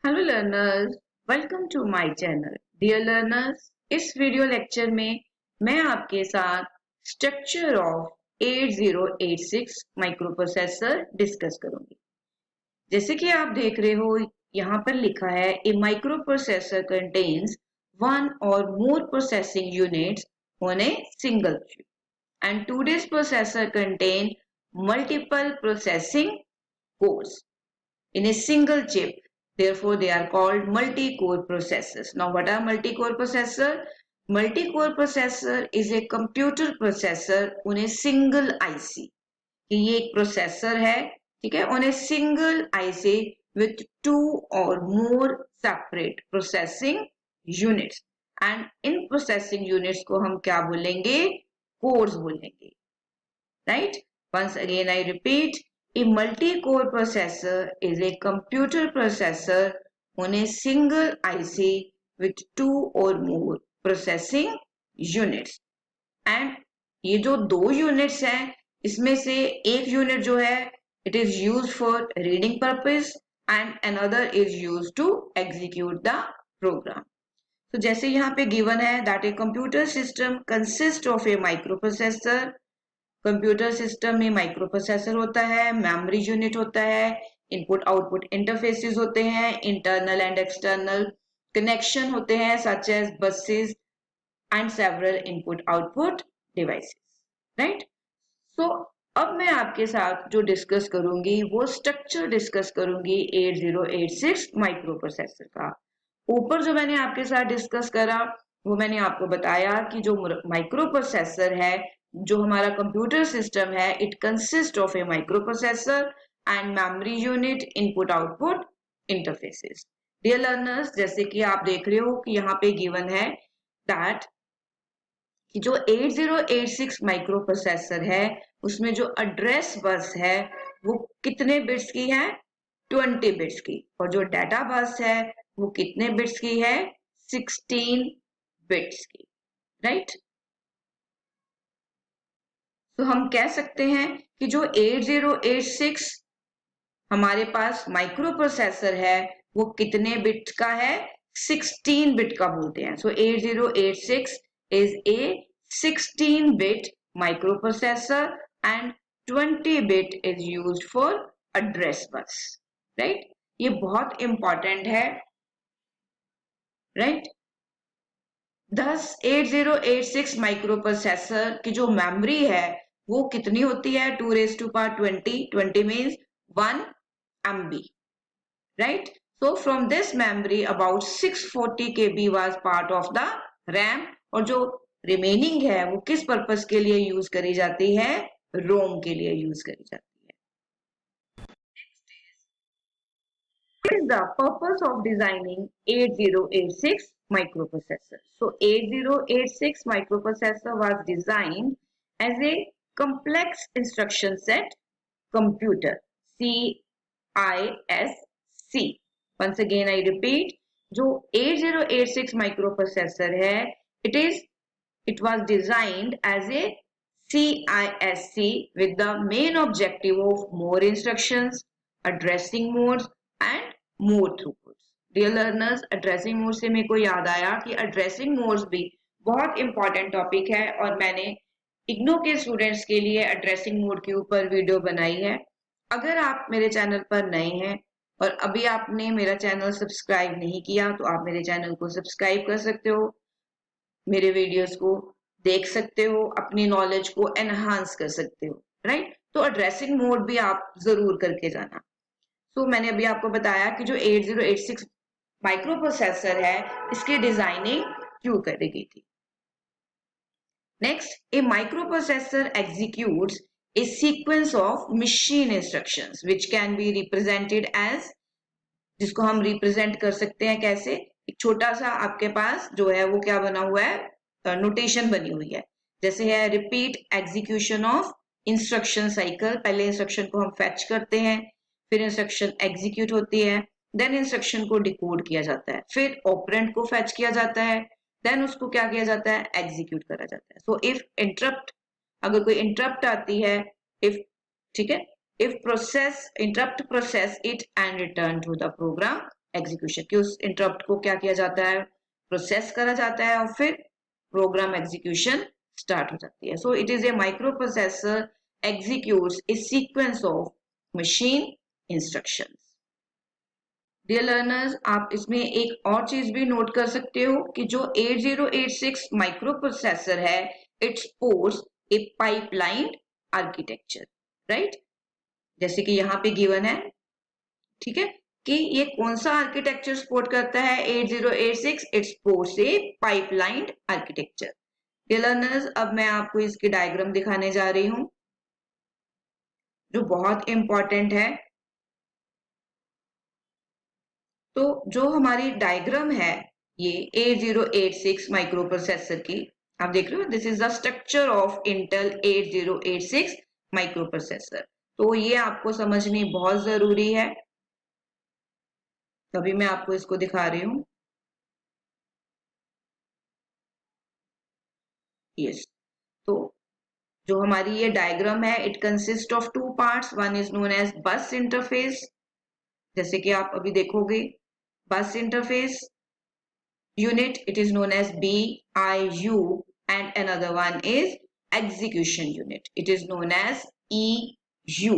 Hello learners, welcome to my channel. Dear learners, इस video lecture में मैं आपके साथ स्ट्रक्चर ऑफ 8086 माइक्रोप्रोसेसर डिस्कस करूंगी। जैसे कि आप देख रहे हो, यहाँ पर लिखा है ए microprocessor contains one or more processing units on a single chip and today's processor contain multiple processing cores in a single chip. Therefore, they are called multi-core processors. Now, what are multi-core processor? Multi-core processor is a computer processor on a single IC. कि ये एक processor है, ठीक है, on a single IC with two or more separate processing units. And in processing units को हम क्या बोलेंगे? Cores बोलेंगे. Right? Once again, I repeat, a multi-core processor is a computer processor on a single IC with two or more processing units. And ये जो दो units हैं, इसमें से एक unit जो है, it is used for reading purpose and another is used to execute the program. तो जैसे यहाँ पे given है that a computer system consists of a microprocessor. Computer system में माइक्रो प्रोसेसर होता है, मेमोरी यूनिट होता है, इनपुट आउटपुट इंटरफेसेस होते हैं, इंटरनल एंड एक्सटर्नल कनेक्शन होते हैं such as buses and several input output devices, right. So अब मैं आपके साथ जो डिस्कस करूंगी वो स्ट्रक्चर डिस्कस करूंगी 8086 माइक्रो प्रोसेसर का। ऊपर जो मैंने आपके साथ डिस्कस करा वो मैंने आपको बताया कि जो माइक्रो प्रोसेसर है, जो हमारा कंप्यूटर सिस्टम है, it consist of a micro processor and memory unit, input output interfaces. Dear learners, जैसे कि आप देख रहे हो कि यहाँ पे गिवन है दैट कि जो 8086 माइक्रो प्रोसेसर है उसमें जो एड्रेस बस है वो कितने बिट्स की है? 20 बिट्स की। और जो डाटा बस है वो कितने बिट्स की है? 16 बिट्स की, राइट। तो हम कह सकते हैं कि जो 8086 हमारे पास माइक्रो प्रोसेसर है वो कितने बिट का है? 16 बिट का बोलते हैं। सो 8086 is a 16-bit microprocessor and 20 bit is used for address bus, right? ये बहुत important है, right? thus 8086 माइक्रोप्रोसेसर की जो मेमोरी है वो कितनी होती है? 2 raised to power 20. 20 means 1 MB, right? So from this memory about 640 KB was part of the RAM और जो रिमेनिंग है वो किस पर्पस के लिए यूज करी जाती है? रोम के लिए यूज करी जाती है। What is the purpose of designing 8086 microprocessor? So 8086 microprocessor was designed as a complex instruction set computer, CISC. Once again I repeat, जो 8086 microprocessor है, it was designed as a CISC with the main objective of more instructions, addressing modes and more throughputs. Dear learners, addressing modes से मेरे को याद आया कि addressing modes भी बहुत important टॉपिक है और मैंने इग्नो के स्टूडेंट्स के लिए addressing मोड के ऊपर वीडियो बनाई है। अगर आप मेरे चैनल पर नए हैं और अभी आपने मेरा चैनल सब्सक्राइब नहीं किया तो आप मेरे चैनल को सब्सक्राइब कर सकते हो, मेरे वीडियोस को देख सकते हो, अपनी नॉलेज को एनहांस कर सकते हो, राइट। तो एड्रेसिंग मोड भी आप जरूर करके जाना। तो मैंने अभी आपको बताया कि जो 8086 माइक्रो प्रोसेसर है इसकी डिजाइनिंग क्यों करी गई थी। Next, A micro processor executes a sequence of machine instructions which can be represented as, जिसको हम रिप्रेजेंट कर सकते हैं कैसे? एक छोटा सा आपके पास जो है वो क्या बना हुआ है? नोटेशन बनी हुई है, जैसे है repeat execution of instruction cycle. पहले इंस्ट्रक्शन को हम फेच करते हैं, फिर इंस्ट्रक्शन एग्जीक्यूट होती है, देन इंस्ट्रक्शन को डिकोड किया जाता है, फिर ऑपरेंड को फेच किया जाता है, देन उसको क्या किया जाता है? एग्जीक्यूट करा जाता है। सो इफ इंटरप्ट, अगर कोई इंटरप्ट आती है, इफ, ठीक है, if process interrupt process it and return to the program execution कि उस इंटरप्ट को क्या किया जाता है, प्रोसेस करा जाता है और फिर प्रोग्राम एग्जीक्यूशन स्टार्ट हो जाती है. So it is a micro processor executes a sequence of machine instructions. Dear learners, आप इसमें एक और चीज भी नोट कर सकते हो कि जो 8086 माइक्रो प्रोसेसर है, it supports a pipeline architecture, right? जैसे कि यहाँ पे गिवन है, ठीक है, कि ये कौन सा आर्किटेक्चर सपोर्ट करता है 8086, it supports a pipeline architecture. Dear learners, अब मैं आपको इसकी डायग्राम दिखाने जा रही हूँ जो बहुत इंपॉर्टेंट है. तो जो हमारी डायग्राम है ये 8086 माइक्रो प्रोसेसर की, आप देख रहे हो, this is the structure of Intel 8086 micro processor. तो ये आपको समझनी बहुत जरूरी है, तभी मैं आपको इसको दिखा रही हूँ. यस, तो जो हमारी ये डायग्राम है, it consist of two parts. One is known as bus interface, जैसे कि आप अभी देखोगे, bus interface unit, it is known as BIU, and another one is execution unit, it is known as EU,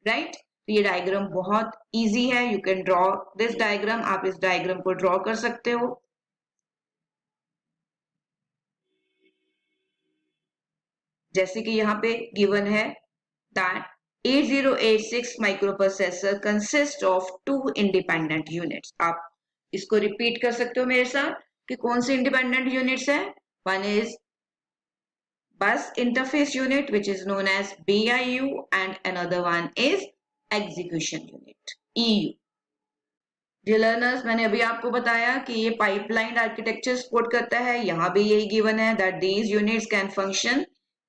right? तो ये diagram बहुत easy है. You can draw this diagram, आप इस डायग्राम को ड्रॉ कर सकते हो. जैसे कि यहाँ पे गिवन है that 8086 microprocessor consists of two independent units. आप इसको रिपीट कर सकते हो मेरे साथ कि कौन से इंडिपेंडेंट यूनिट्स है. वन इज बस interface unit which is known as BIU, and another one is execution unit, EU. Dear learners, मैंने अभी आपको बताया कि ये पाइपलाइन आर्किटेक्चर सपोर्ट करता है. यहाँ भी यही गिवन है that these units can function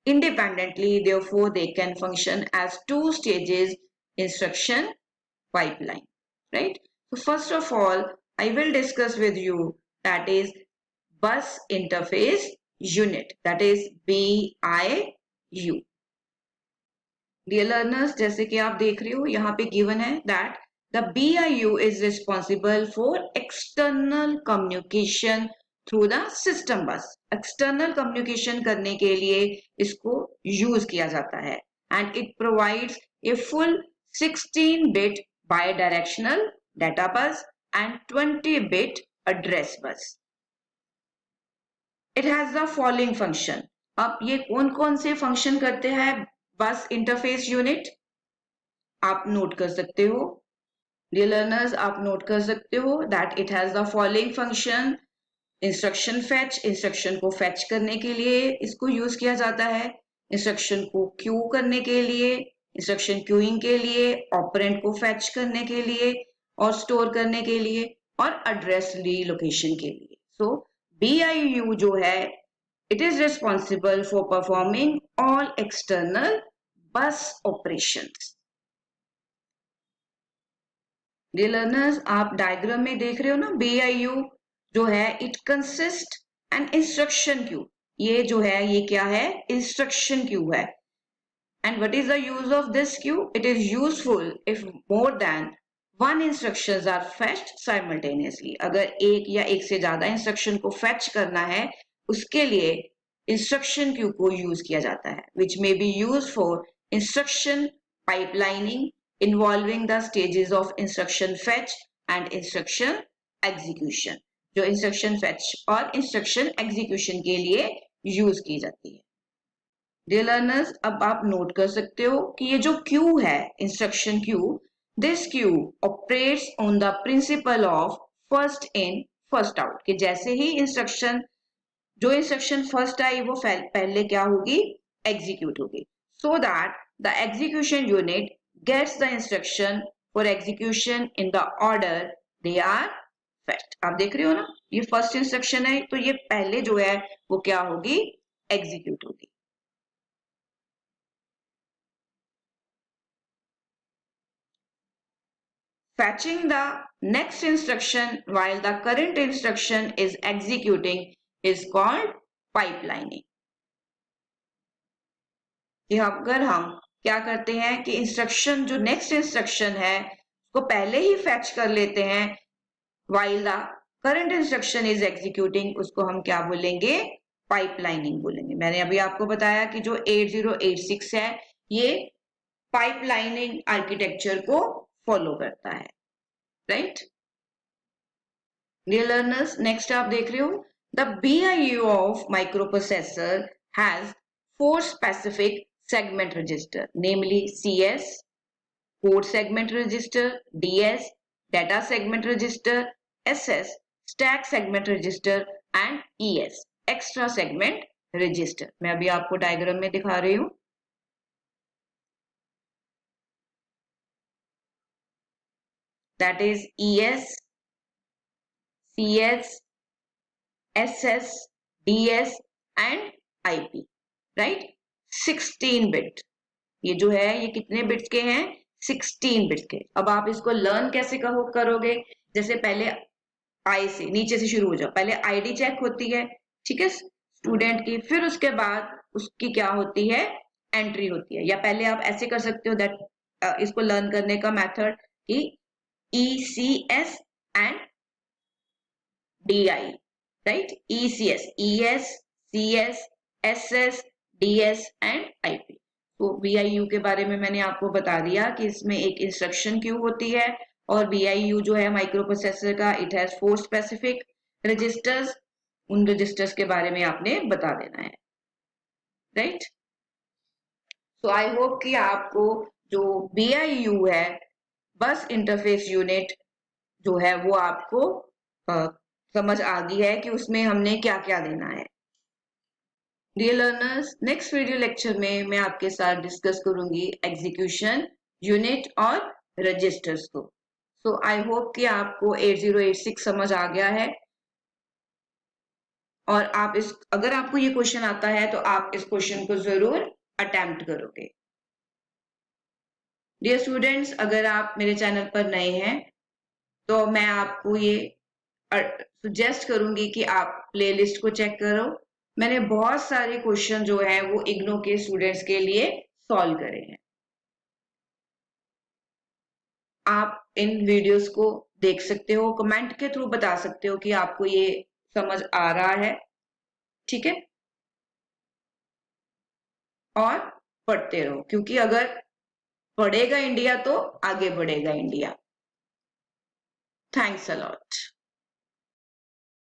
independently, therefore they can function as two stages instruction pipeline, right? So first of all, I will discuss with you, that is bus interface unit, that is BIU. Dear learners, जैसे कि आप देख रहे हो यहाँ पे given है that the BIU is responsible for external communication through the system bus. External communication करने के लिए इसको use किया जाता है, and it provides a full 16-bit bidirectional data bus and 20-bit address bus. It has the following function. अब ये कौन कौन से फंक्शन करते हैं बस इंटरफेस यूनिट, आप नोट कर सकते हो. डियर लर्नर्स, आप नोट कर सकते हो that it has the following function. Instruction fetch, instruction को फेच करने के लिए इसको यूज किया जाता है. इंस्ट्रक्शन को क्यू करने के लिए, इंस्ट्रक्शन क्यूइंग के लिए, ऑपरेंड को फेच करने के लिए और स्टोर करने के लिए, और एड्रेस रीलोकेशन के लिए. सो BIU जो है, it is responsible for performing all external bus operations. Dear learners, आप डायग्राम में देख रहे हो ना, BIU जो है it consists an instruction queue. ये जो है ये क्या है, instruction queue है. And what is the use of this queue? It is useful if more than one instructions are fetched simultaneously. अगर एक या एक से ज्यादा इंस्ट्रक्शन को फेच करना है, उसके लिए इंस्ट्रक्शन क्यू को यूज किया जाता है, which may be used for instruction pipelining involving the stages of instruction fetch and instruction execution. जो इंस्ट्रक्शन फेच और इंस्ट्रक्शन एग्जीक्यूशन के लिए यूज की जाती है. डियर लर्नर्स, अब आप नोट कर सकते हो कि ये जो क्यू है, instruction queue, this Q operates on the principle of first in first out, कि जैसे ही जो इंस्ट्रक्शन फर्स्ट आई वो पहले क्या होगी, एग्जीक्यूट होगी, so that the execution unit gets the instruction for execution in the order they are fetched. आप देख रहे हो ना, ये फर्स्ट इंस्ट्रक्शन है, तो ये पहले जो है वो क्या होगी, एग्जीक्यूट होगी. Fetching the next instruction while the current instruction is executing is called pipelining. अगर हम क्या करते हैं कि इंस्ट्रक्शन जो नेक्स्ट इंस्ट्रक्शन है उसको पहले ही फैच कर लेते हैं while the current instruction is executing, उसको हम क्या बोलेंगे, पाइपलाइनिंग बोलेंगे। मैंने अभी आपको बताया कि जो 8086 है ये पाइपलाइनिंग आर्किटेक्चर को फॉलो करता है, राइट। डियर लर्नर्स, नेक्स्ट आप देख रहे हो the BIU of microprocessor has 4 specific segment register, namely CS, code segment register, DS, data segment register, SS, stack segment register and ES, extra segment register। मैं अभी आपको diagram में दिखा रही हूं। That is ES, CS, SS, DS and IP, right? 16 bit. ये जो है ये कितने बिट्स के हैं, 16 बिट्स के। अब आप इसको लर्न कैसे करोगे, जैसे पहले आई से नीचे से शुरू हो जाओ, पहले आईडी चेक होती है, ठीक है, स्टूडेंट की, फिर उसके बाद उसकी क्या होती है, एंट्री होती है। या पहले आप ऐसे कर सकते हो दैट इसको लर्न करने का मेथड कि ECS and DI, right, ECS, ES, CS, SS, DS and IP। तो BIU के बारे में मैंने आपको बता दिया कि इसमें एक इंस्ट्रक्शन क्यू होती है, और BIU जो है माइक्रो प्रोसेसर का, इट हैज 4 स्पेसिफिक रजिस्टर्स। उन रजिस्टर्स के बारे में आपने बता देना है, राइट। सो आई होप कि आपको जो BIU है, बस इंटरफेस यूनिट जो है वो आपको समझ आ गई है कि उसमें हमने क्या क्या देना है। Dear learners, next video lecture में मैं आपके साथ डिस्कस करूंगी एग्जीक्यूशन यूनिट और रजिस्टर्स को। सो आई होप कि आपको 8086 समझ आ गया है, और आप इस, अगर आपको ये क्वेश्चन आता है तो आप इस क्वेश्चन को जरूर अटेम्प्ट करोगे। डियर स्टूडेंट्स, अगर आप मेरे चैनल पर नए हैं तो मैं आपको ये सजेस्ट करूंगी कि आप प्लेलिस्ट को चेक करो। मैंने बहुत सारे क्वेश्चन जो है वो इग्नो के स्टूडेंट्स के लिए सॉल्व करे हैं। आप इन वीडियोस को देख सकते हो, कमेंट के थ्रू बता सकते हो कि आपको ये समझ आ रहा है, ठीक है। और पढ़ते रहो, क्योंकि अगर पढ़ेगा इंडिया तो आगे बढ़ेगा इंडिया। Thanks a lot.